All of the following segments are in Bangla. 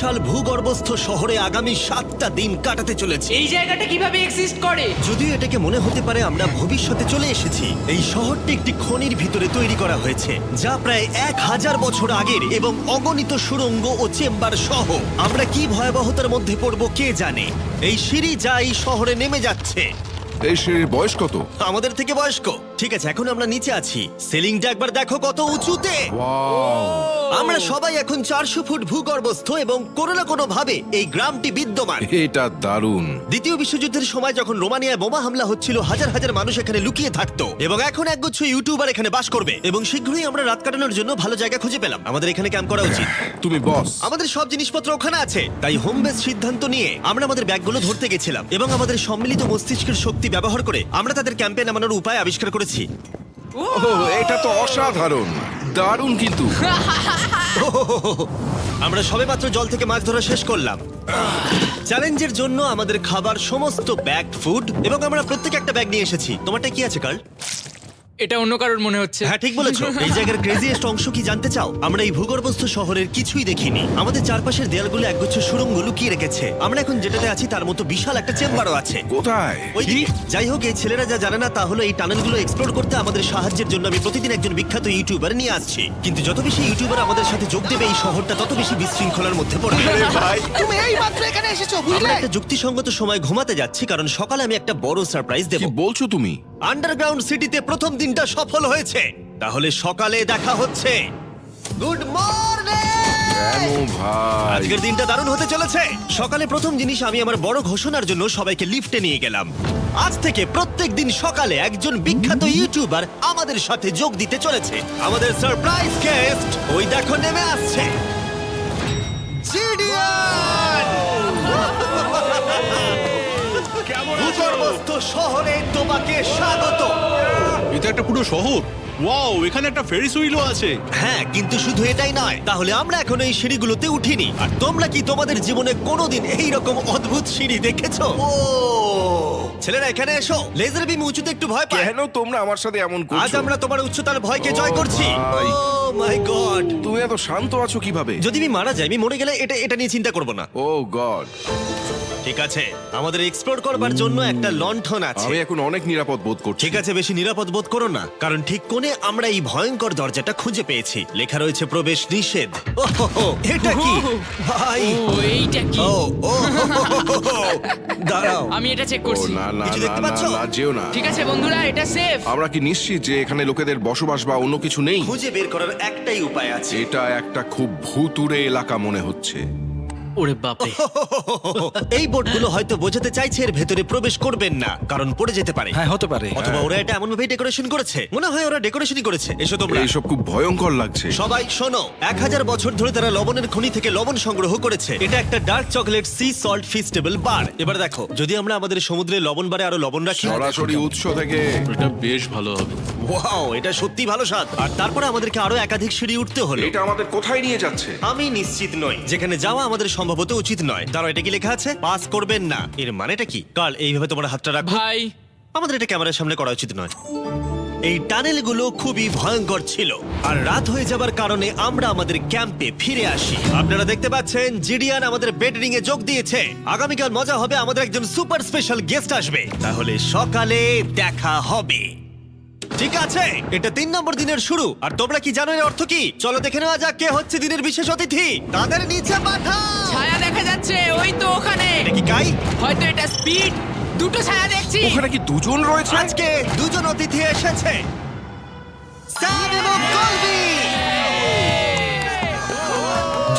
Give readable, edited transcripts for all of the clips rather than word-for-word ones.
বিশাল ভূগর্ভস্থ শহরে আগামী 7টা দিন কাটাতে চলেছি। এই জায়গাটা কিভাবে এক্সিস্ট করে? যদিও এটাকে মনে হতে পারে আমরা ভবিষ্যতে চলে এসেছি, এই শহরটি একটি খনির ভিতরে তৈরি করা হয়েছে যা প্রায় 1000 বছর আগের এবং অগণিত সুড়ঙ্গ ও চেম্বার সহ। আমরা কি ভয়াবহতার মধ্যে পড়ব কে জানে। এই সিঁড়ি যা এই শহরে নেমে যাচ্ছে এই সিঁড়ির বয়স কত? আমাদের থেকে বয়স্ক। ঠিক আছে, এখন আমরা নিচে আছি। সিলিংটা একবার দেখো কত উঁচুতে। আমরা সবাই এখন 400 ফুট ভূগর্ভস্থ এবং কোনো না কোনো ভাবে এই গ্রামটি বিদ্যমান। এটা দারুণ। দ্বিতীয় বিশ্বযুদ্ধের সময় যখন রোমানিয়ায় বোমা হামলা হচ্ছিল, হাজার হাজার মানুষ এখানে লুকিয়ে থাকতো এবং এখন একগুচ্ছ ইউটিউবার এখানে বাস করবে। এবং শীঘ্রই আমরা রাত কাটানোর জন্য ভালো জায়গা খুঁজে পেলাম। আমাদের এখানে ক্যাম্প করা উচিত। তুমি বস। আমাদের সব জিনিসপত্র ওখানে আছে, তাই হোম বেস সিদ্ধান্ত নিয়ে আমরা আমাদের ব্যাগগুলো ধরতে গেছিলাম এবং আমাদের সম্মিলিত মস্তিষ্কের শক্তি ব্যবহার করে আমরা তাদের ক্যাম্পে নামানোর উপায় আবিষ্কার করেছি। ওহ, এটা তো অসাধারণ, দারুণ। কিন্তু আমরা সবেমাত্র জল থেকে মাছ ধরা শেষ করলাম। চ্যালেঞ্জের জন্য আমাদের খাবার সমস্ত ব্যাগ ফুড এবং আমরা প্রত্যেকে একটা ব্যাগ নিয়ে এসেছি। তোমারটা কি আছে কার্ল? এটা অন্য কারোর মনে হচ্ছে। হ্যাঁ, ঠিক বলেছো। এই জায়গার ক্রেজিয়েস্ট অংশ কি জানতে চাও? আমরা এই ভূগর্ভস্থ শহরের কিছুই দেখিনি। আমাদের চারপাশের দেয়ালগুলো একগুচ্ছ সুড়ঙ্গ লুকিয়ে রেখেছে। আমরা এখন যেটাতে আছি তার মতো বিশাল একটা চেম্বারও আছে। কোথায়? ওই দিকে। যাই হোক, এই ছেলেরা যা জানে না তা হলো এই টানেলগুলো এক্সপ্লোর করতে আমাদের সাহায্যের জন্য আমি প্রতিদিন একজন বিখ্যাত ইউটিউবার নিয়ে আসছি। কিন্তু যত বেশি ইউটিউবার আমাদের সাথে যোগ দেবে এই শহরটা তত বেশি বিশৃঙ্খলার মধ্যে পড়বে। ভাই, তুমি এই মাত্র এখানে এসেছো, আমরা বুঝলে? একটা যুক্তিসঙ্গত সময় ঘুমাতে যাচ্ছি কারণ সকালে আমি একটা বড় সারপ্রাইজ দেব। কি বলছো তুমি? আন্ডারগ্রাউন্ড সিটিতে প্রথম দিনটা সফল হয়েছে। তাহলে সকালে দেখা হচ্ছে। Good morning! কেন ভাই? আজকের দিনটা দারুণ হতে চলেছে। সকালে প্রথম জিনিস, আমি আমার বড় ঘোষণার জন্য সবাইকে লিফটে নিয়ে গেলাম। আজ থেকে প্রত্যেক দিন সকালে একজন বিখ্যাত ইউটিউবার আমাদের সাথে যোগ দিতে চলেছে। আমাদের সারপ্রাইজ গেস্ট ওই দেখো নেমে আসছে, জিডিয়ান! ভূগর্ভস্থ শহরে তোমাকে স্বাগত। এটা একটা পুরো শহর। ওয়াও, এখানে একটা ফেরিস হুইলও আছে। হ্যাঁ, কিন্তু শুধু এটাই নয়। তাহলে আমরা এখন এই সিঁড়িগুলোতে উঠিনি। আর তোমরা কি তোমাদের জীবনে কোনোদিন এই রকম অদ্ভুত সিঁড়ি দেখেছো? ও ছেলেরা, এখানে এসো। লেজার বিম উঁচুতে একটু ভয় পায়। কেন তোমরা আমার সাথে এমন আজ করছো? আমরা তোমার উচ্চতার ভয়কে জয় ও করছি। ভাই। ও মাই গড! তুমি এত শান্ত আছো কিভাবে? যদি আমি মারা যাই, আমি মরে গেলে এটা নিয়ে চিন্তা করব না। ও গড, ঠিক আছে, আমাদের এক্সপ্লোর করবার জন্য একটা লণ্ঠন আছে। আমি এখন অনেক নিরাপদ বোধ করছি। ঠিক আছে, বেশি নিরাপদ বোধ করো না, কারণ ঠিক কোণে আমরা এই ভয়ঙ্কর দরজাটা খুঁজে পেয়েছি। লেখা রয়েছে প্রবেশ নিষেধ। ওহো, এটা কি ভাই? ও এইটা কি? ও ও দাঁড়াও, আমি এটা চেক ও করছি। না না কিছু না দেখতে না পাচ্ছো? না, যেও না। ঠিক আছে বন্ধুরা, এটা সেফ। আমরা কি নিশ্চিত যে এখানে লোকেদের বসবাস বা অন্য কিছু নেই? খুঁজে বের করার একটাই উপায় আছে। এটা একটা খুব ভুতুড়ে এলাকা মনে হচ্ছে। ওরে বাপরে। এই বোর্ডগুলো হয়তো বোঝাতে চাইছে এর ভেতরে প্রবেশ করবেন না, কারণ পড়ে যেতে পারে। হ্যাঁ, হতে পারে। অথবা ওরা এটা এমন ভাবে ডেকোরেশন করেছে, মনে হয় ওরা ডেকোরেশনই করেছে। এসো তোমরা। এইসব খুব ভয়ঙ্কর লাগছে। সবাই শোনো, 1000 বছর ধরে তারা লবণের খনি থেকে লবণ সংগ্রহ করেছে। এটা একটা dark chocolate sea salt Feastable bar. এবার দেখো, যদি আমরা আমাদের সমুদ্রে লবণ বারে আরো লবণ রাখি। সরাসরি উৎস থেকে। এটা বেশ ভালো হবে। ওয়াও, এটা সত্যি ভালো স্বাদ। আর তারপরে আমাদেরকে আরো একাধিক সিঁড়ি উঠতে হলো। এটা আমাদের কোথায় নিয়ে যাচ্ছে? আমি নিশ্চিত নই। যেখানে যাওয়া আমাদের সম্ভবত উচিত নয়। দাঁড়াও, এটা কি লেখা আছে? পাস করবেন না। এর মানেটা কি? কাল এইভাবে তোমার হাতটা রাখো। ভাই, আমাদের এটা ক্যামেরার সামনে করা উচিত নয়। এই টানেলগুলো খুবই ভয়ঙ্কর ছিল, আর রাত হয়ে যাবার কারণে আমরা আমাদের ক্যাম্পে ফিরে আসি। আপনারা দেখতে পাচ্ছেন জিডিয়ান আমাদের বেডরিং এ যোগ দিয়েছে। আগামীকাল মজা হবে, আমাদের একজন সুপার স্পেশাল গেস্ট আসবে। তাহলে সকালে দেখা হবে। ঠিক আছে, এটা 3 নম্বর দিনের শুরু। আর তোমরা কি জানো এর অর্থ কি? চলো দেখে নেওয়া যাক কে হচ্ছে দিনের বিশেষ অতিথি। তাদের নিচে পাঠাও। ছায়া দেখা যাচ্ছে ওই তো ওখানে। এটা কি কাই? হয়তো এটা স্পিড। দুটো ছায়া দেখছি। ওখানে কি দুজন রয়েছে? আজকে দুজন অতিথি এসেছে, স্যাম এবং কলবি।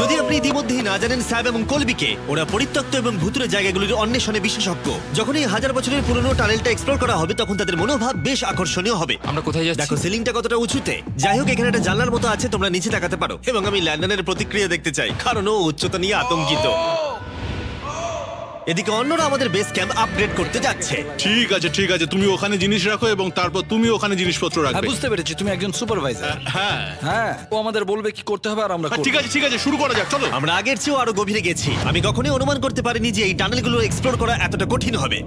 যদি আপনি ইতিমধ্যেই না জানেন স্যাম এবং কলবিকে, ওরা পরিত্যক্ত এবং ভুতুরে জায়গাগুলির অন্বেষণে বিশেষজ্ঞ। যখন এই 1000 বছরের পুরনো টানেলটা এক্সপ্লোর করা হবে, তখন তাদের মনোভাব বেশ আকর্ষণীয় হবে। আমরা কোথায় যাচ্ছি? দেখো সিলিংটা কতটা উঁচুতে। যাই হোক, এখানে একটা জানলার মতো আছে, তোমরা নিচে তাকাতে পারো। এবং আমি ল্যান্ডনের প্রতিক্রিয়া দেখতে চাই, কারণ ও উচ্চতা নিয়ে আতঙ্কিত। এদিকে অন্যরা আমাদের বেস ক্যাম্প আপগ্রেড করতে যাচ্ছে। ঠিক আছে ঠিক আছে, তুমি ওখানে জিনিস রাখো এবং তারপর তুমি ওখানে জিনিসপত্র হ্যাঁ, রাখবে। বুঝতে পেরেছি, তুমি একজন সুপারভাইজার। হ্যাঁ হ্যাঁ, ও আমাদের বলবে কি করতে হবে আর আমরা করব। ঠিক আছে, শুরু করা যাক, চলো। আমরা আগের চেয়েও আরো গভীরে গেছি। আমি কখনোই অনুমান করতে পারিনি যে এই টানেলগুলো এক্সপ্লোর করা এতটা কঠিন হবে।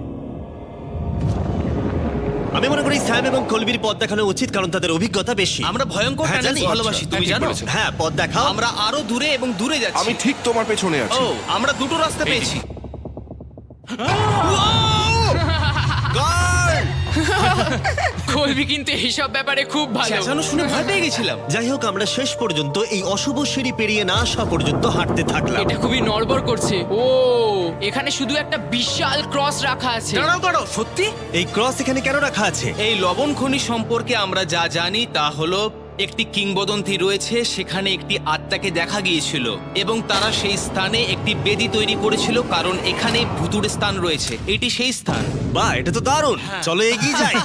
আমি মনে করি স্যাম এবং কলবির পথ দেখানো উচিত, কারণ তাদের অভিজ্ঞতা বেশি। আমরা ভয়ঙ্কর হ্যাঁ, টানেলিং জানি। ভালোবাসি, তুমি জানো? হ্যাঁ, পথ দেখাও। আমরা আরো দূরে এবং দূরে যাচ্ছি। আমি ঠিক তোমার পেছনে আছি। ও, আমরা দুটো রাস্তা পেয়েছি। Guard! কলবি কিন্তু এইসব ব্যাপারে খুব ভালো। চেঁচানো শুনে ভয় পেয়ে গেছিলাম। যাই হোক, আমরা শেষ পর্যন্ত এই অশুভ সিঁড়ি পেরিয়ে না আসা পর্যন্ত হাঁটতে থাকলাম। এটা খুবই নড়বড় করছে। ও, এখানে শুধু একটা বিশাল ক্রস রাখা আছে। দাঁড়াও, সত্যি? এই ক্রস এখানে কেন রাখা আছে? এই লবণ খনি সম্পর্কে আমরা যা জানি তা হলো একটি কিংবদন্তি রয়েছে, সেখানে একটি আত্মাকে দেখা গিয়েছিল এবং তারা সেই স্থানে একটি বেদি তৈরি করেছিল, কারণ এখানে ভুতুড়ে স্থান রয়েছে। এটি সেই স্থান। বাহ, এটা তো দারুণ। চলো এগিয়ে যাই।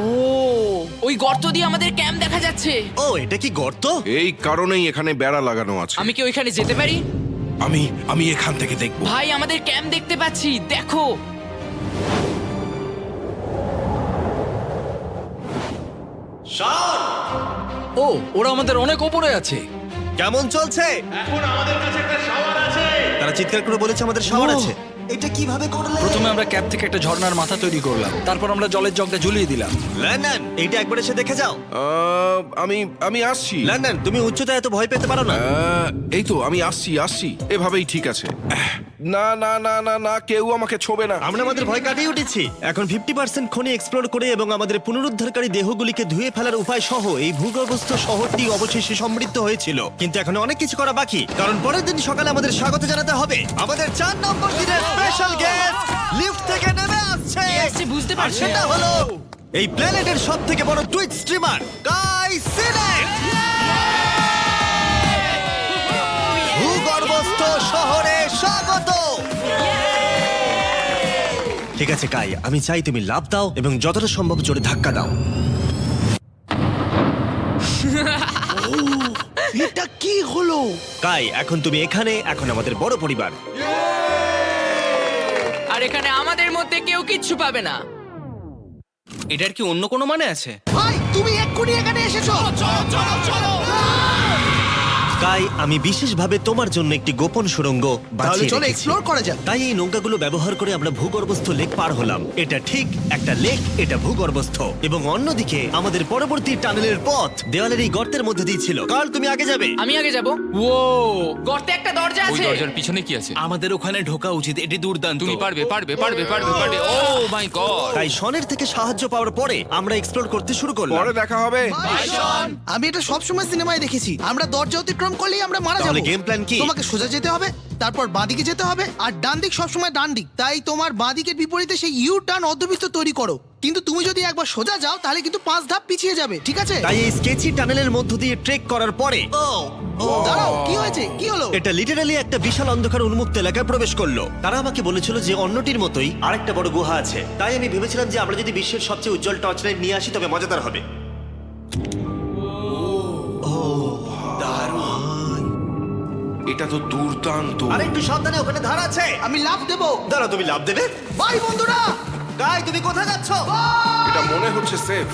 ও, ওই গর্ত দিয়ে আমাদের ক্যাম্প দেখা যাচ্ছে। ও, এটা কি গর্ত? এই কারণেই এখানে বেড়া লাগানো আছে। আমি কি ওইখানে যেতে পারি? আমি এখান থেকে দেখব। ভাই, আমাদের ক্যাম্প দেখতে পাচ্ছি, দেখো। ও, ওরা আমাদের অনেক ওপরে আছে। কেমন চলছে? তারা চিৎকার করে বলেছে আমাদের শাওয়ার ও। আছে। এটা কিভাবে করলে? প্রথমে আমরা ক্যাপ থেকে একটা ঝর্ণার মাথা তৈরি করলাম, তারপর আমরা জলের জগটা ঝুলিয়ে দিলাম। লন্ডন, এইটা একবার এসে দেখে যাও। আমি আসছি। লন্ডন, তুমি উচ্চতায় এত ভয় পেতে পারো না। এই তো আমি আসছি। এভাবেই ঠিক আছে। না না না না না, কেউ আমাকে ছোবে না। আমরা আমাদের ভয় কাটিয়ে উঠেছি। এখন 50% খনি এক্সপ্লোর করে এবং আমাদের পুনরুদ্ধারকারী দেহগুলিকে ধুয়ে ফেলার উপায় সহ এই ভূগর্ভস্থ শহরটি অবশেষে সমৃদ্ধ হয়েছিল। কিন্তু এখন অনেক কিছু করা বাকি, কারণ পরের দিন সকালে আমাদের স্বাগত জানাতে হবে আমাদের 4 নম্বর দিনের স্পেশাল গেস্ট লিফট থেকে নেমে আসছে। কে আসছে বুঝতে আর পারছি সেটা না। হলো এই প্ল্যানেটের সবথেকে বড় টুইট স্ট্রিমার গাই সিনেট। ভূগর্ভস্থ শহরে স্বাগত। ঠিক আছে কাই, আমি চাই তুমি লাফ দাও এবং যতটা সম্ভব জোরে ধাক্কা দাও। এটা কি হলো? কাই, এখন তুমি এখানে, এখন আমাদের বড় পরিবার। আর এখানে আমাদের মধ্যে কেউ কিচ্ছু পাবে না। এটার কি অন্য কোনো মানে আছে? ভাই, তুমি এক্ষুনি এখানে এসেছো। কাই, আমি বিশেষভাবে তোমার জন্য একটি গোপন সুড়ঙ্গ বাছিয়ে চলো রেখেছি। এক্সপ্লোর করা যাক। তাই এই নৌকাগুলো ব্যবহার করে আমরা ভূগর্ভস্থ লেক পার হলাম। এটা ঠিক একটা লেক, এটা ভূগর্ভস্থ। এবং অন্যদিকে আমাদের পরবর্তী টানেলের পথ দেওয়ালের এই গর্তের মধ্যে দিয়ে ছিল। কাল তুমি আগে যাবে। আমি আগে যাব। ও, গর্তে একটা দরজা ওই আছে। দরজার পিছনে কি আছে? আমাদের ওখানে ঢোকা উচিত, এটি দুর্দান্ত। তুমি পারবে। ও মাই গড! তাই শনের থেকে সাহায্য পাওয়ার পরে আমরা এক্সপ্লোর করতে শুরু করলাম। পরে দেখা হবে। আমি এটা সবসময় সিনেমায় দেখেছি, আমরা দরজা অতিক্রম করলেই আমরা মারা তাহলে যাবো। game plan কি? তোমাকে সোজা যেতে হবে, তারপর বাঁদিকে যেতে হবে, আর ডান দিক সবসময় ডান দিক। তাই তোমার বাঁদিকের বিপরীতে সেই ইউ টার্ন অর্ধবৃত্ত তৈরি করো। কিন্তু তুমি যদি একবার সোজা যাও তাহলে কিন্তু 5 ধাপ পিছিয়ে যাবে, ঠিক আছে? তাই এই স্কেচি টানেলের মধ্য দিয়ে ট্রেক করার পরে দাঁড়াও, কি হয়েছে, কি হলো? এটা লিটারালি একটা বিশাল অন্ধকার উন্মুক্ত এলাকায় প্রবেশ করলো। তারা আমাকে বলেছিল যে অন্যটির মতোই আরেকটা বড় গুহা আছে। তাই আমি ভেবেছিলাম যে আমরা যদি বিশ্বের সবচেয়ে উজ্জ্বল টর্চ লাইট নিয়ে আসি তবে মজাদার হবে। এটা তো দুর্দান্ত। আর একটু সাবধানে, ওখানে ধার আছে। আমি লাফ দেবো। দাঁড়াও, তুমি লাভ দেবে? বাই বন্ধুরা। গাই, তুমি কোথায় যাচ্ছ? এটা মনে হচ্ছে সেফ।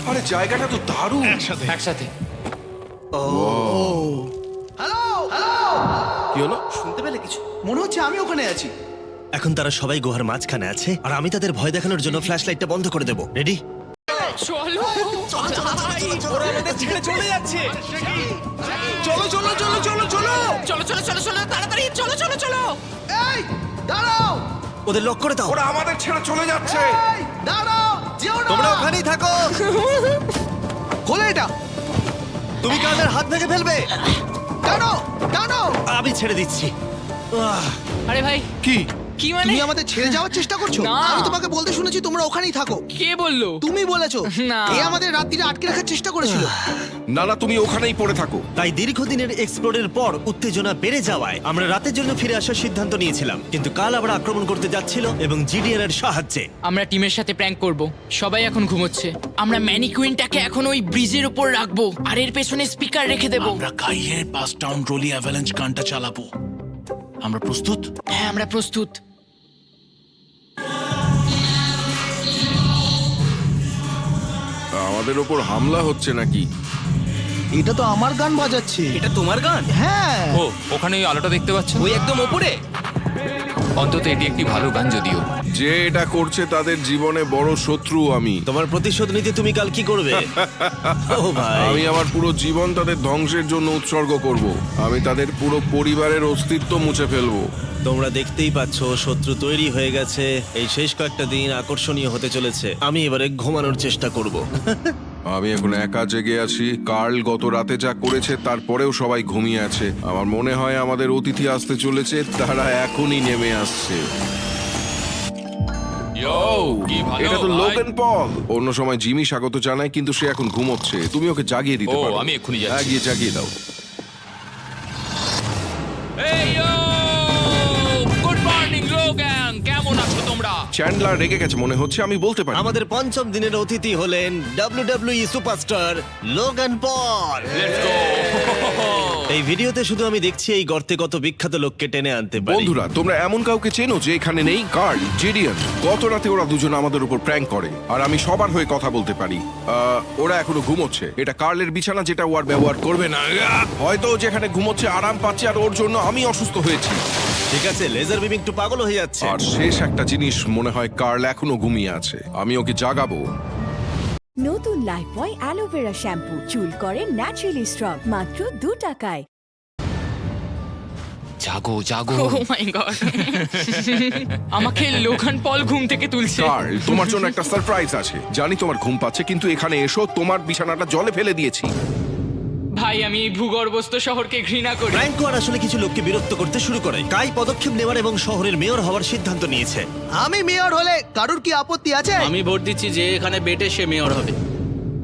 আরে জায়গাটা তো দারুণ। একসাথে। হ্যালো হ্যালো, কি হলো? শুনতে পেলে কিছু? মনে হচ্ছে আমি ওখানে আছি। এখন তারা সবাই গুহার মাঝখানে আছে আর আমি তাদের ভয় দেখানোর জন্য ফ্ল্যাশ লাইটটা বন্ধ করে দেবো। রেডি? চলো। ওরা আমাদের ছেড়ে চলে যাচ্ছে। চলো চলো চলো চলো চলো। চলো চলো চলো চলো, তাড়াতাড়ি চলো চলো চলো। এই দাঁড়াও, ওদের লক করে দাও। ওরা আমাদের ছেড়ে চলে যাচ্ছে। এই দাঁড়াও, যেও না। তোমরা ওখানেই থাকো। খোলো এটা। তুমি কানের হাত ভেঙে ফেলবে। টানো টানো। আমি ছেড়ে দিচ্ছি। আরে ভাই, কি? কি মানে? তুমি আমাদের ছেড়ে যাওয়ার চেষ্টা করছো? না। আমি তোমাকে বলতে শুনেছি তোমরা ওখানেই থাকো। কে বললো? তুমি বলেছো। না। এ আমাদের রাত্রিরে আটকে রাখার চেষ্টা করেছিল। না না, তুমি ওখানেই পড়ে থাকো। তাই দীর্ঘদিনের এক্সপ্লোরের পর উত্তেজনা বেড়ে যাওয়ায় আমরা রাতের জন্য ফিরে আসার সিদ্ধান্ত নিয়েছিলাম। কিন্তু কাল আবার আক্রমণ করতে যাচ্ছিল এবং জিডিএন এর সাহায্যে। আমরা টিমের সাথে প্র্যাঙ্ক করব। সবাই এখন ঘুমোচ্ছে। আমরা ম্যানিকুইনটাকে এখন ওই ব্রিজের উপর রাখবো আর এর পেছনে স্পিকার রেখে দেব। আমরা কাইয়ের পাস টাউন রোলি অ্যাভালাঞ্চ গানটা চালাবো। আমরা প্রস্তুত? হ্যাঁ, আমরা প্রস্তুত। আমাদের ওপর হামলা হচ্ছে নাকি? এটা তো আমার গান বাজাচ্ছে। এটা তোমার গান? হ্যাঁ। ও, ওখানে ওই আলোটা দেখতে পাচ্ছ? ওই একদম ওপরে। অন্তত এটি একটি ভালো গান যদিও। যে এটা করছে তাদের জীবনে বড় শত্রু আমি। তোমার প্রতিশোধ নিতে তুমি কাল কি করবে? ও ভাই, আমি আমার পুরো জীবন তাদের ধ্বংসের জন্য উৎসর্গ করব। আমি তাদের পুরো পরিবারের অস্তিত্ব মুছে ফেলবো। তোমরা দেখতেই পাচ্ছ শত্রু তৈরি হয়ে গেছে। এই শেষ কয়েকটা দিন আকর্ষণীয় হতে চলেছে। আমি এবারে ঘুমানোর চেষ্টা করব। আমি এখন একা জেগে আছি। কার্ল গত রাতে যা করেছে তারপরেও সবাই ঘুমিয়ে আছে। আমার মনে হয় আমাদের অতিথি আসতে চলেছে, তারা এখনই নেমে আসছে। কি ভালো এটা তো ভাই। Logan Paul. অন্য সময় জিমি স্বাগত জানায়, কিন্তু সে এখন ঘুমোচ্ছে। তুমি ওকে জাগিয়ে দিতে ও, পারো। আমি এক্ষুনি যাচ্ছি। হ্যাঁ, গিয়ে জাগিয়ে দাও। এই গুড মর্নিং লোগান, কেমন আছো তোমরা? চ্যান্ডলার রেগে গেছে মনে হচ্ছে, আমি বলতে পারি। আমাদের পঞ্চম দিনের অতিথি হলেন WWE superstar Logan Paul. Let's go. এই ভিডিওতে শুধু আমি দেখছি এই গর্তে কত বিখ্যাত লোককে টেনে আনতে পারি। বন্ধুরা, তোমরা এমন কাউকে চেনো যে এখানে নেই? কার্ল, জিডিয়ান। গত রাতে ওরা দুজন আমাদের উপর প্র্যাঙ্ক করে, আর আমি সবার হয়ে কথা বলতে পারি। ওরা এখনো ঘুমোচ্ছে। এটা কার্লের বিছানা, যেটা ও আর ব্যবহার করবে না। হয়তো ও যেখানে ঘুমোচ্ছে আরাম পাচ্ছে, আর ওর জন্য আমি অসুস্থ হয়েছি। ঠিক আছে, লেজার বিম একটু পাগল হয়ে যাচ্ছে। আর শেষ একটা জিনিস, মনে হয় কার্ল এখনো ঘুমিয়ে আছে। আমি ওকে জাগাবো। নতুন লাইফবয় অ্যালোভেরা শ্যাম্পু চুল করে ন্যাচারালি স্ট্রং মাত্র 2 টাকায়। জাগো জাগো। ও মাই গড, আমাকে লোগান পল ঘুম থেকে তুলছে। কার্ল, তোমার জন্য একটা সারপ্রাইজ আছে। জানি তোমার ঘুম পাচ্ছে, কিন্তু এখানে এসো, তোমার বিছানাটা জলে ফেলে দিয়েছি। ভাই, আমি এই ভূগর্ভস্থ শহরকে ঘৃণা করি। ফ্র্যাঙ্কো আর আসলে কিছু লোককে বিরক্ত করতে শুরু করে। কাই পদক্ষেপ নেওয়ার এবং শহরের মেয়র হওয়ার সিদ্ধান্ত নিয়েছে। আমি মেয়র হলে কারুর কি আপত্তি আছে? আমি ভোট দিচ্ছি যে এখানে বেটে সে মেয়র হবে।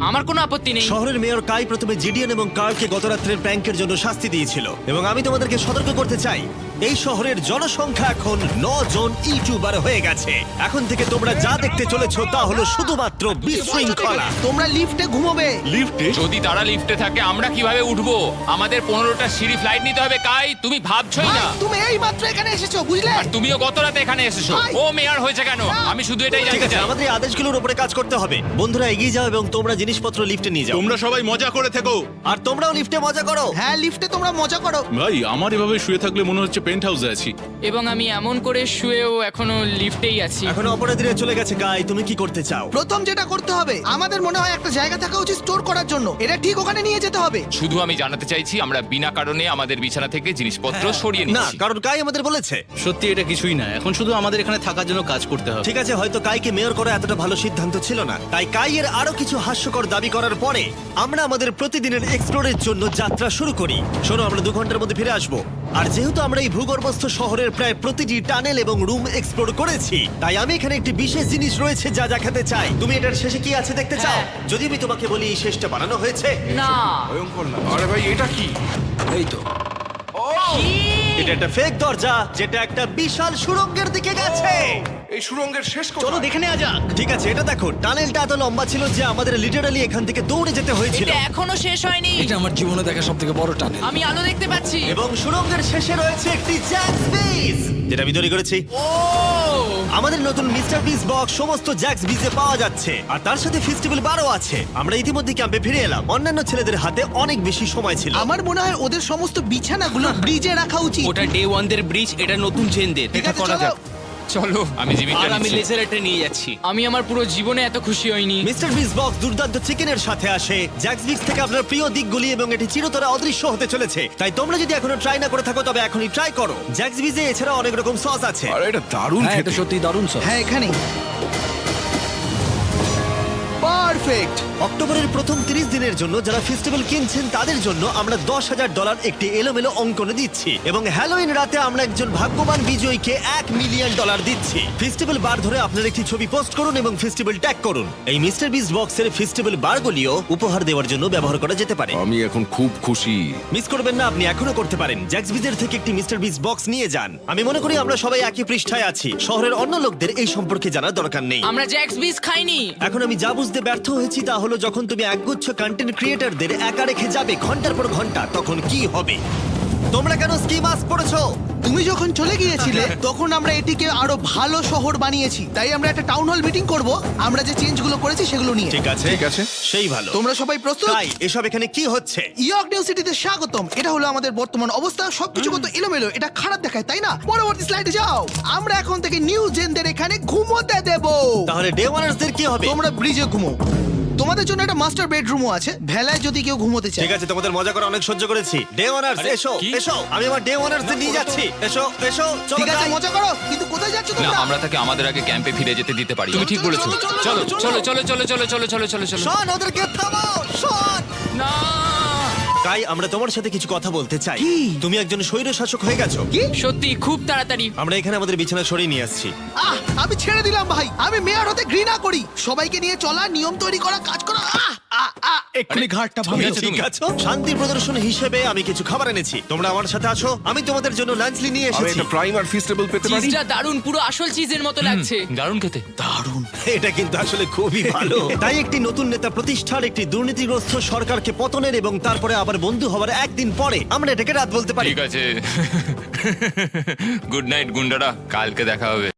আমার কোনো আপত্তি নেই। শহরের মেয়র কাই প্রথমে জিডিয়ান এবং কার্লকে গত রাত্রের প্র্যাঙ্কের জন্য শাস্তি দিয়েছিল, এবং আমি তোমাদেরকে সতর্ক করতে চাই, এই শহরের জনসংখ্যা এখন 9 জন ইউটিউবার হয়ে গেছে। এখন থেকে তোমরা যা দেখতে চলেছো তা হলো শুধুমাত্র বিশৃঙ্খলা। তোমরা লিফটে ঘুমোবে। যদি তারা লিফটে থাকে আমরা কিভাবে উঠবো? আমাদের 15টা সিঁড়ি ফ্লাইট নিতে হবে। কাই, তুমি ভাবছই না। তুমি এই মাত্র এখানে এসেছো, বুঝলে? আর তুমিও গত রাতে এখানে এসেছো। ভাই! ও মেয়র হয়েছে কেন? আমি শুধু এটাই ঠিক জানতে আছে, চাই। আমাদের এই আদেশগুলোর উপরে কাজ করতে হবে। বন্ধুরা, এগিয়ে যাও এবং তোমরা জিনিসপত্র লিফটে নিয়ে যাও। তোমরা সবাই মজা করে থেকো। আর তোমরাও লিফটে মজা করো। হ্যাঁ, লিফটে তোমরা মজা করো। ভাই, আমার এভাবে শুয়ে থাকলে মনে হচ্ছে পেন্ট হাউসে আছি। এবং আমি এমন করে শুয়েও এখনো লিফটেই আছি। এখন অপরাধীরা চলে গেছে। কাই, তুমি কি করতে চাও? প্রথম যেটা করতে হবে, আমাদের মনে হয় একটা জায়গা থাকা উচিত স্টোর করার জন্য। এটা ঠিক ওখানে নিয়ে যেতে হবে। শুধু আমি জানাতে চাইছি আমরা বিনা কারণে আমাদের বিছানা থেকে জিনিসপত্র সরিয়ে না, নিচ্ছি। কারণ কাই আমাদের বলেছে। সত্যি এটা কিছুই না, এখন শুধু আমাদের এখানে থাকার জন্য কাজ করতে হবে। ঠিক আছে, হয়তো কাইকে মেয়র করা এতটা ভালো সিদ্ধান্ত ছিল না। তাই কাইয়ের আরো কিছু হাস্যকর দাবি করার পরে আমরা আমাদের প্রতিদিনের এক্সপ্লোরের জন্য যাত্রা শুরু করি। শোনো, আমরা 2 ঘন্টার মধ্যে ফিরে আসবো। আর যেহেতু আমরা এই ভূগর্ভস্থ শহরের প্রায় প্রতিটি টানেল এবং রুম এক্সপ্লোর করেছি, তাই আমি এখানে একটি বিশেষ জিনিস রয়েছে যা দেখাতে চাই। তুমি এটার শেষে কি আছে দেখতে চাও? হ্যাঁ। যদি আমি তোমাকে বলি এই শেষটা বানানো হয়েছে। না, ভয়ঙ্কর না? আরে ভাই, এটা কি? এই তো এটা একটা ফেক দরজা, যেটা একটা বিশাল সুড়ঙ্গের দিকে গেছে। এই সুড়ঙ্গের শেষ কোথায়? চলো দেখে নেওয়া যাক। ঠিক আছে, এটা দেখো, টানেলটা এত লম্বা ছিল যে আমাদের লিটারালি এখান থেকে দৌড়ে যেতে হয়েছিল। এটা এখনো শেষ হয়নি। এটা আমার জীবনে দেখা সবথেকে বড় টানেল। আমি আলো দেখতে পাচ্ছি। এবং সুড়ঙ্গের শেষে রয়েছে একটি জ্যাক্স বিস, যেটা আমি তৈরি করেছি। ও, আমাদের নতুন মিস্টার বিস বক্স সমস্ত জ্যাক্স বিজে পাওয়া যাচ্ছে, আর তার সাথে ফেস্টিভ্যাল বারও আছে। আমরা ইতিমধ্যে ক্যাম্পে ফিরে এলাম। অন্যান্য ছেলেদের হাতে অনেক বেশি সময় ছিল। আমার মনে হয় ওদের সমস্ত বিছানাগুলো ব্রিজে রাখা উচিত। ওটা ডে ওয়ান দের ব্রিজ, এটা নতুন চেনদের। ঠিক আছে, চলো। চলো, আমি জিমিকে আর আমি নিচ্ছি। লেজারটা নিয়ে যাচ্ছি। আমি আমার পুরো জীবনে এত খুশি হইনি। মিস্টার বিস বক্স দুর্দান্ত চিকেনের সাথে আসে, জ্যাক্স বিক্স থেকে আপনার প্রিয় দিকগুলি, এবং এটি চিরতরে অদৃশ্য হতে চলেছে। তাই তোমরা যদি এখনো ট্রাই না করে থাকো তবে এখনই ট্রাই করো। জ্যাক্স বিজে এছাড়া অনেক রকম সস আছে। আরে এটা দারুণ হ্যাঁ, এটা খেতে। সত্যি দারুণ সব। হ্যাঁ, এখানে পারফেক্ট। অক্টোবরের প্রথম 30 দিনের জন্য যারা ফেস্টিভ্যাল কিনছেন তাদের জন্য আমরা $10,000 একটি এলোমেলো অঙ্কনে দিচ্ছি, এবং হ্যালোইন রাতে আমরা একজন ভাগ্যবান বিজয়ীকে $1 মিলিয়ন দিচ্ছি। ফেস্টিভ্যাল বার ধরে আপনার একটি ছবি পোস্ট করুন এবং ফেস্টিভ্যাল ট্যাগ করুন। এই মিস্টার বিস বক্সের ফেস্টিভ্যাল বারগুলিও উপহার দেওয়ার জন্য ব্যবহার করা যেতে পারে। আমি এখন খুব খুশি। মিস করবেন না, আপনি এখনো করতে পারেন। জ্যাক্স বিজের থেকে একটি মিস্টার বিস বক্স নিয়ে যান। আমি মনে করি আমরা সবাই একই পৃষ্ঠায় আছি। শহরের অন্য লোকদের এই সম্পর্কে জানার দরকার নেই। আমরা জ্যাক্স বিস খাইনি। এখন আমি যা বুঝতে ব্যর্থ হয়েছি তা হলো, যখন তুমি একগুচ্ছ কন্টেন্ট ক্রিয়েটরদের একা রেখে যাবে ঘন্টার পর ঘন্টা, তখন কি হবে? তোমরা কেন স্কি মাস্ক পরেছো? তুমি যখন চলে গিয়েছিলে তখন আমরা এটিকে আরো ভালো শহর বানিয়েছি, তাই আমরা একটা টাউন হল মিটিং করব আমরা যে চেঞ্জগুলো করেছি সেগুলো নিয়ে। ঠিক আছে, ঠিক আছে। সেই ভালো। তোমরা সবাই প্রস্তুত? তাই এসব এখানে কি হচ্ছে? ইয়র্ক নিউ সিটিতে স্বাগতম। এটা হলো আমাদের বর্তমান অবস্থা। সবকিছু কত এলোমেলো, এটা খারাপ দেখায় তাই না? পরবর্তী স্লাইডে যাও। আমরা এখন থেকে নিউ জেনদের এখানে ঘুমোতে দেব। তাহলে ডে ওয়ানার্সদের কি হবে? তোমরা ব্রিজে ঘুমো। তোমাদের জন্য একটা মাস্টার বেডরুমও আছে, ভেলায় যদি কেউ ঘুমোতে চায়। ঠিক আছে, তোমাদের মজা করে অনেক সহ্য করেছি। ডে ওয়ানার্স এসো, কি? এসো, আমি আমার ডে ওয়ানার্সদের নিয়ে যাচ্ছি। এসো, এসো, চলো ঠিক আছে, যাই। মজা করো, কিন্তু কোথায় যাচ্ছ না তোমরা? আমরা তাকে আমাদের আগে ক্যাম্পে ফিরে যেতে দিতে পারি। তুমি ঠিক চলো, বলেছো। চলো, চলো চলো, চলো চলো চলো চলো চলো চলো চলো চলো। শোন, ওদেরকে থামাও, শোন। না তাই আমরা তোমার সাথে কিছু কথা বলতে চাই। কি? তুমি একজন স্বৈর শাসক হয়ে গেছো। সত্যি খুব তাড়াতাড়ি। আমরা এখানে আমাদের বিছানা সরিয়ে নিয়ে আসছি। আমি ছেড়ে দিলাম ভাই, আমি মেয়র হতে ঘৃণা করি। সবাইকে নিয়ে চলা, নিয়ম তৈরি করা, কাজ করা। এক্ষুনি ঘাটটা তুমি ভাঙে। ঠিক আছো? শান্তি প্রদর্শন হিসেবে আমি কিছু খাবার এনেছি, তোমরা আমার সাথে আসো। আমি তোমাদের জন্য লাঞ্চ নিয়ে আমি এসেছি। একটা প্রাইম আর ফিস্টেবল পেতে পারি? চিজটা দারুণ, পুরো আসল চিজের মতো লাগছে। দারুণ খেতে। এটা কিন্তু আসলে খুবই ভালো। তাই একটি নতুন নেতা প্রতিষ্ঠার, একটি দুর্নীতিগ্রস্ত সরকারকে পতনের এবং তারপরে আবার বন্ধু হওয়ার একদিন পরে আমরা এটাকে রাত বলতে পারি। ঠিক আছে। গুড নাইট গুন্ডারা, কালকে দেখা হবে।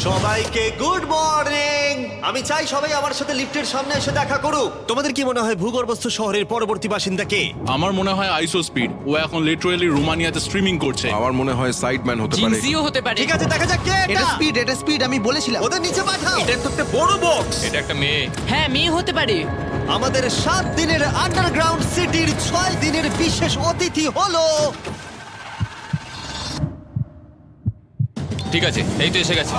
সবাইকে গুড মর্নিং। আমি চাই সবাই আমার সাথে লিফটের সামনে এসে দেখা করুক। তোমাদের কি মনে হয় ভূগর্ভস্থ শহরের পরবর্তী বাসিন্দা কে? আমার মনে হয় আইসো স্পিড, ও এখন লিটারালি রোমানিয়াতে স্ট্রিমিং করছে। আমার মনে হয় সাইডম্যান হতে পারে। জিনসিও হতে পারে। ঠিক আছে, দেখা যাক কে এটা এটা। স্পিড, এটা স্পিড, আমি বলেছিলাম। ওদের নিচে পাঠাও। এটা তো একটা বড় বক্স। এটা একটা মেয়ে। হ্যাঁ, মেয়ে হতে পারে। আমাদের 7 দিনের আন্ডারগ্রাউন্ড সিটির 6 দিনের বিশেষ অতিথি হলো ঠিক আছে, এই তো এসে গেছে।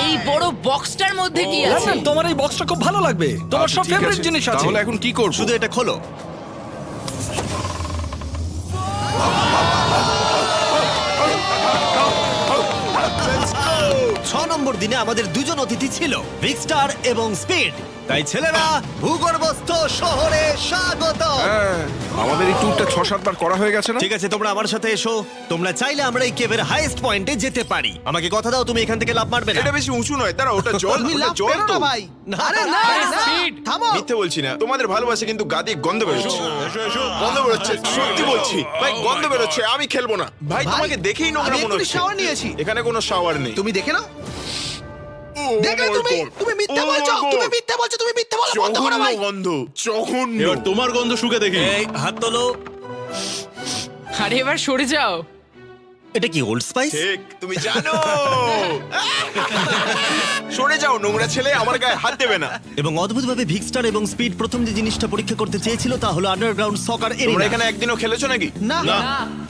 এই বড় বক্সটার মধ্যে কি আছে? লন্ডন, তোমার এই বক্সটা খুব ভালো লাগবে। তোমার আচ্ছা, সব ঠিক ফেভারিট আছে। জিনিস আছে। তাহলে এখন কি করব? শুধু এটা খোলো। ছ নম্বর দিনে আমাদের দুজন অতিথি ছিল, ভিক্সটার এবং স্পিড। তাই ছেলেরা, ভূগর্ভস্থ শহরে স্বাগত। হ্যাঁ, আমাদের এই ট্যুরটা 6-7 বার করা হয়ে গেছে না? ঠিক আছে, তোমরা আমার সাথে এসো। তোমরা চাইলে আমরা এই কেভের হাইয়েস্ট পয়েন্টে যেতে পারি। আমাকে কথা দাও, তুমি এখান থেকে লাফ মারবে না। এটা বেশি উঁচু নয়, দাঁড়া, ওটা জল, তুমি ওটা লাভ জল পেরো তো। না ভাই। না, আরে না, আরে না, speed। থামো। মিথ্যে বলছি না, তোমাদের ভালোবাসা কিন্তু গাদি গন্ধ বেরোচ্ছে। গন্ধ বেরোচ্ছে, সত্যি বলছি ভাই, গন্ধ বেরোচ্ছে। আমি খেলবো না ভাই, ভাই, তোমাকে দেখেই নোংরা আমি মনে এক্ষুনি হচ্ছে। shower নিয়েছি। এখানে কোনো শাওয়ার নেই। তুমি দেখে নাও। Oh দেখলে my তুমি, God! তুমি মিথ্যা Oh my বলছো, God! তুমি মিথ্যা বলছো, তুমি মিথ্যা বলা বন্ধ করো জঘন্য ভাই। গন্ধ, জঘন্য। এবার তোমার গন্ধ শুকে দেখি। এই হাত তোলো। আরে এবার সরে যাও। এটা কি ওল্ড স্পাইস? ঠিক, তুমি জানো। সরে যাও নোংরা ছেলে, আমার গায়ে হাত দেবে না। এবং অদ্ভুতভাবে ভিক্সটার এবং স্পিড প্রথম যে জিনিসটা পরীক্ষা করতে চেয়েছিল তা হলো আন্ডারগ্রাউন্ড সকার তোমরা এরিয়া। এখানে একদিনও খেলেছো নাকি? না,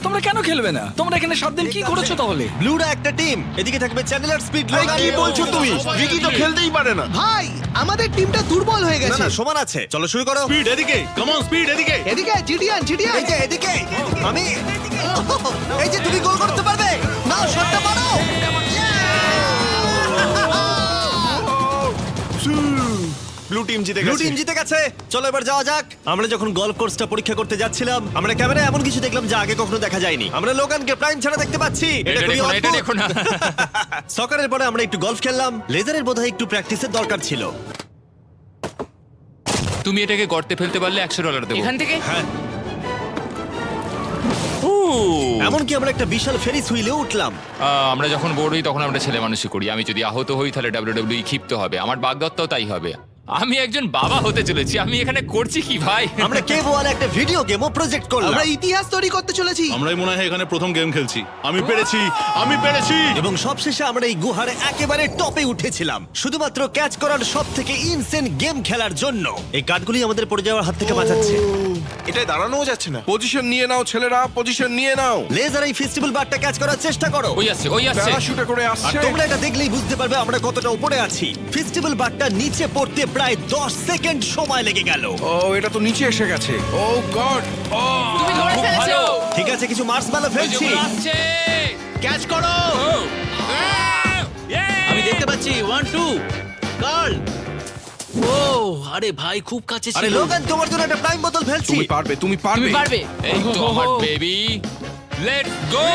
তোমরা কেন খেলবে না? তোমরা এখানে 7 দিন কি করেছো তাহলে? ব্লুরা একটা টিম, এদিকে থাকবে চ্যানেলার, স্পিড, ভাই, লোগান। কি বলছো তুমি? ভিকি তো খেলতেই পারে না। ভাই, আমাদের টিমটা দুর্বল হয়ে না গেছে। না, সমান আছে। চলো শুরু করো। স্পিড এদিকে, কাম অন স্পিড এদিকে। এদিকে জিডিয়ান, জিডিয়ান। এই যে এদিকে, আমি এই যে তুমি গোল করতে পারবে। নাও শটটা মারো। ব্লু টিম জিতে ব্লু গেছে। টিম জিতে গেছে। চলো এবার যাওয়া যাক। আমরা যখন গলফ কোর্সটা পরীক্ষা করতে যাচ্ছিলাম, আমরা ক্যামেরায় এমন কিছু দেখলাম যা আগে কখনো দেখা যায়নি। আমরা লোগানকে প্রাইম ছাড়া দেখতে পাচ্ছি। এটা খুবই দেখো না, এটা অদ্ভুত। দেখো না। সকারের পরে আমরা একটু গলফ খেললাম। লেজারের বোধহয় একটু প্র্যাকটিসের দরকার ছিল। তুমি এটাকে গর্তে ফেলতে পারলে $100 দেবো। এখান থেকে হ্যাঁ, এমনকি আমরা একটা বিশাল ফেরিস হুইলে উঠলাম। আমরা যখন বোর্ড হই তখন আমরা ছেলে মানুষই করি। আমি যদি আহত হই তাহলে WWE ক্ষিপ্ত হবে, আমার বাগদত্তাও তাই হবে। আমি একজন বাবা হতে চলেছি, আমি এখানে করছি কি ভাই? আমরা কেভ ওয়ালে একটা ভিডিও গেমও প্রজেক্ট করলাম। আমরা ইতিহাস তৈরি করতে চলেছি। আমরাই মনে হয় এখানে প্রথম গেম খেলছি। আমি পেরেছি, আমি পেরেছি। এবং সবশেষে আমরা এই গুহার একেবারে টপে উঠেছিলাম শুধুমাত্র ক্যাচ করার সব থেকে ইনসেন গেম খেলার জন্য। এই কাঠগুলি আমাদের পড়ে যাওয়ার হাত থেকে বাঁচাচ্ছে। এটাই দাঁড়ানোও যাচ্ছে না। পজিশন নিয়ে নাও ছেলেরা, পজিশন নিয়ে নাও। লেজার এই ফেস্টিভ্যাল বারটা ক্যাচ করার চেষ্টা করো। ওই আসছে, ওই আসছে। প্যারাশুটে করে আর আসছে। তোমরা এটা দেখলেই বুঝতে পারবে আমরা কতটা উপরে আছি। ফেস্টিভ্যাল বারটা নিচে পড়তে প্রায় 10 সেকেন্ড সময় লেগে গেল। ও, এটা তো নিচে এসে গেছে। ও গড। ও, তুমি ধরে খুব ফেলেছো। ভালো। ঠিক আছে, কিছু মার্শম্যালো ওই যে ফেলছি। ওগুলো আসছে। ক্যাচ করো। আমি দেখতে পাচ্ছি 1 2 গার্ল। ও আরে ভাই, খুব কাছে আরে ছিল। লোগান, তোমার জন্য একটা প্রাইম বোতল ফেলছি। তুমি পারবে, তুমি তুমি পারবে। পারবে। এই তো আমার বেবি, লেটস গো।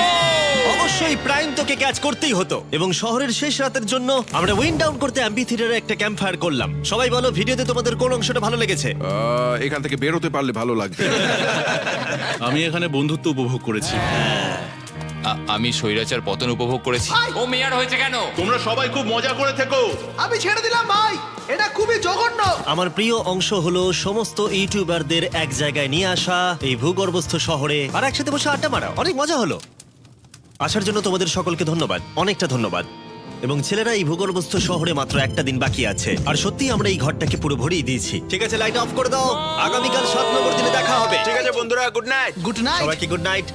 অবশ্যই প্রাইম তোকে ক্যাচ করতেই হতো। এবং শহরের শেষ রাতের জন্য আমরা উইন্ড ডাউন করতে অ্যাম্পি থিয়েটারে একটা ক্যাম্প ফায়ার করলাম। সবাই বলো ভিডিওতে তোমাদের কোন অংশটা ভালো লেগেছে? এখান থেকে বেরোতে পারলে ভালো লাগবে। আমি এখানে বন্ধুত্ব উপভোগ করেছি। আমি স্বৈরাচার পতন উপভোগ করেছি। ও মেয়ার হয়েছে কেন? তোমরা সবাই খুব মজা করে থেকো। আমি ছেড়ে দিলাম ভাই, এটা খুবই জঘন্য। আমার প্রিয় অংশ হলো সমস্ত ইউটিউবারদের এক জায়গায় নিয়ে আসা এই ভূগর্ভস্থ শহরে আর একসাথে বসে আড্ডা মারা। অনেক মজা হলো। আসার জন্য তোমাদের সকলকে ধন্যবাদ, অনেকটা ধন্যবাদ। এবং ছেলেরা, এই ভূগর্ভস্থ শহরে মাত্র একটা দিন বাকি আছে আর সত্যি আমরা এই ঘরটাকে পুরো ভরিয়ে দিয়েছি। ঠিক আছে, লাইট অফ করে দাও। আগামীকাল 7 নম্বর দিনে দেখা হবে। ঠিক আছে বন্ধুরা, গুড নাইট। Good night. সবাইকে গুড নাইট।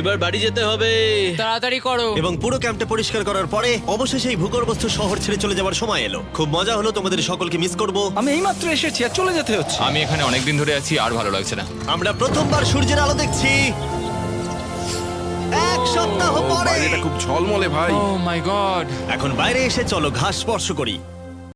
এবার বাড়ি যেতে হবে। তাড়াতাড়ি করো। এবং পুরো ক্যাম্পটা পরিষ্কার করার পরে অবশেষে এই ভূগর্ভস্থ শহর ছেড়ে চলে যাওয়ার সময় এলো। খুব মজা হলো, তোমাদের সকলকে মিস করব। আমি এইমাত্র এসেছি আর চলে যেতে হচ্ছে। আমি এখানে অনেকদিন ধরে আছি, আর ভালো লাগছে না। আমরা প্রথমবার সূর্যের আলো দেখছি 1 সপ্তাহ পরে। বাইরেটা খুব ঝলমলে ভাই। ও মাই গড। এখন বাইরে এসে চলো ঘাস স্পর্শ করি।